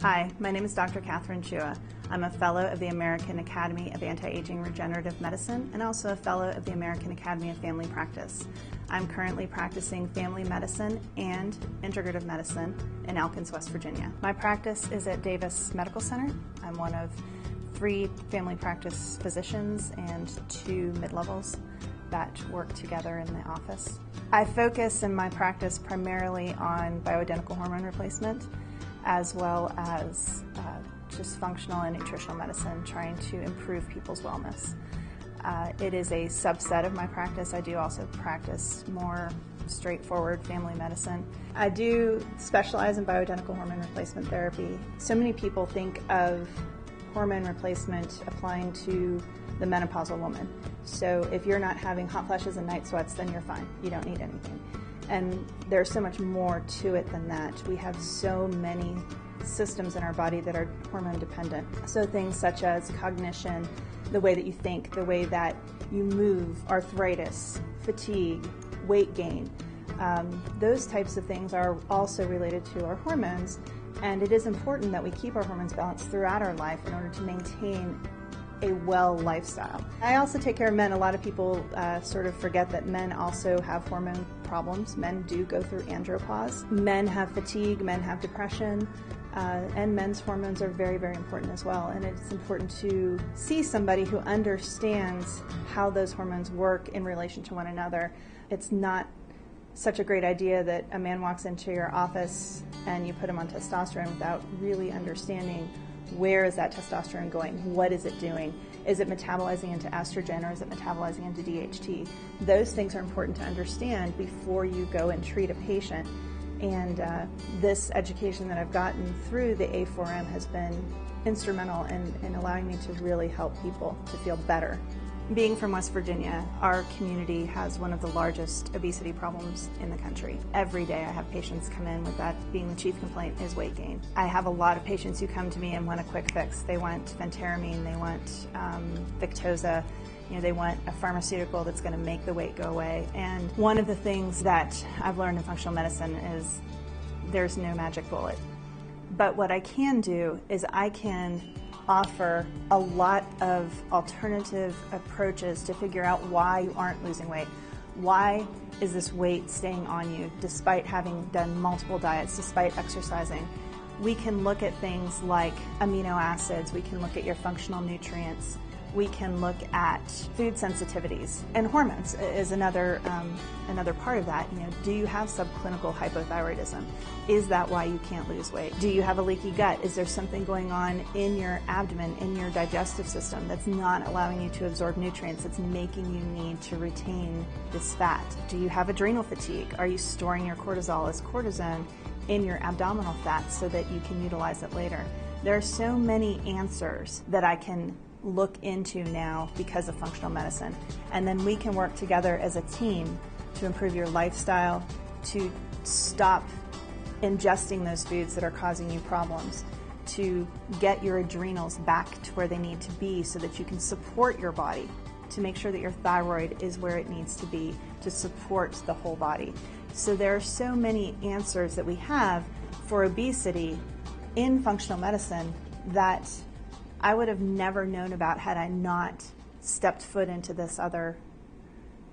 Hi, my name is Dr. Chua. I'm a fellow of the American Academy of Anti-Aging Regenerative Medicine and also a fellow of the American Academy of Family Practice. I'm currently practicing family medicine and integrative medicine in Elkins, West Virginia. My practice is at Davis Medical Center. I'm one of 3 family practice physicians and 2 mid-levels that work together in the office. I focus in my practice primarily on bioidentical hormone replacement, as well as just functional and nutritional medicine, trying to improve people's wellness. It is a subset of my practice. I do also practice more straightforward family medicine. I do specialize in bioidentical hormone replacement therapy. So many people think of hormone replacement applying to the menopausal woman. So if you're not having hot flashes and night sweats, then you're fine. You don't need anything. And there's so much more to it than that. We have so many systems in our body that are hormone dependent. So things such as cognition, the way that you think, the way that you move, arthritis, fatigue, weight gain, those types of things are also related to our hormones. And it is important that we keep our hormones balanced throughout our life in order to maintain a well lifestyle. I also take care of men. A lot of people sort of forget that men also have hormone problems. Men do go through andropause. Men have fatigue, men have depression, and men's hormones are very, very important as well. And it's important to see somebody who understands how those hormones work in relation to one another. It's not such a great idea that a man walks into your office and you put him on testosterone without really understanding where is that testosterone going? What is it doing? Is it metabolizing into estrogen or is it metabolizing into DHT? Those things are important to understand before you go and treat a patient. And this education that I've gotten through the A4M has been instrumental in allowing me to really help people to feel better. Being from West Virginia, our community has one of the largest obesity problems in the country. Every day I have patients come in with that being the chief complaint is weight gain. I have a lot of patients who come to me and want a quick fix. They want phentermine, they want Victoza, they want a pharmaceutical that's going to make the weight go away. And one of the things that I've learned in functional medicine is there's no magic bullet. But what I can do is I can offer a lot of alternative approaches to figure out why you aren't losing weight. Why is this weight staying on you despite having done multiple diets, despite exercising? We can look at things like amino acids, we can look at your functional nutrients, we can look at food sensitivities, and hormones is another part of that. Do you have subclinical hypothyroidism? Is that why you can't lose weight? Do you have a leaky gut? Is there something going on in your abdomen, in your digestive system that's not allowing you to absorb nutrients, that's making you need to retain this fat? Do you have adrenal fatigue? Are you storing your cortisol as cortisone in your abdominal fat so that you can utilize it later? There are so many answers that I can look into now because of functional medicine. And then we can work together as a team to improve your lifestyle, to stop ingesting those foods that are causing you problems, to get your adrenals back to where they need to be so that you can support your body, to make sure that your thyroid is where it needs to be to support the whole body. So there are so many answers that we have for obesity in functional medicine that I would have never known about had I not stepped foot into this other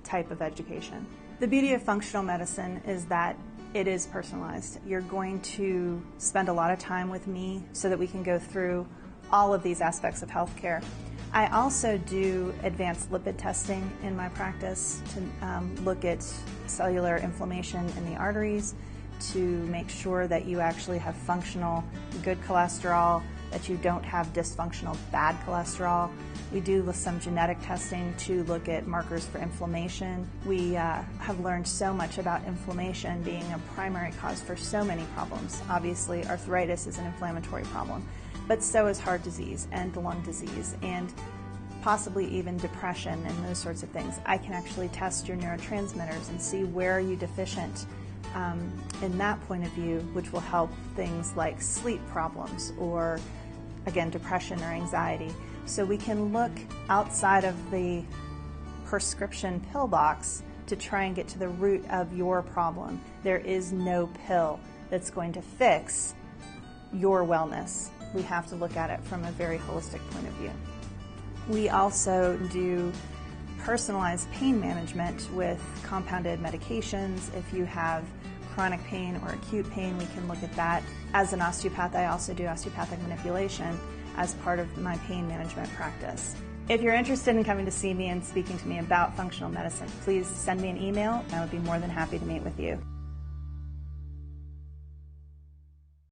type of education. The beauty of functional medicine is that it is personalized. You're going to spend a lot of time with me so that we can go through all of these aspects of healthcare. I also do advanced lipid testing in my practice to look at cellular inflammation in the arteries, to make sure that you actually have functional good cholesterol, that you don't have dysfunctional bad cholesterol. We do some genetic testing to look at markers for inflammation. We have learned so much about inflammation being a primary cause for so many problems. Obviously, arthritis is an inflammatory problem, but so is heart disease and lung disease and possibly even depression and those sorts of things. I can actually test your neurotransmitters and see where are you deficient in that point of view, which will help things like sleep problems or, again, depression or anxiety. So we can look outside of the prescription pill box to try and get to the root of your problem. There is no pill that's going to fix your wellness. We have to look at it from a very holistic point of view. We also do personalized pain management with compounded medications. If you have chronic pain or acute pain, we can look at that. As an osteopath, I also do osteopathic manipulation as part of my pain management practice. If you're interested in coming to see me and speaking to me about functional medicine, please send me an email. I would be more than happy to meet with you.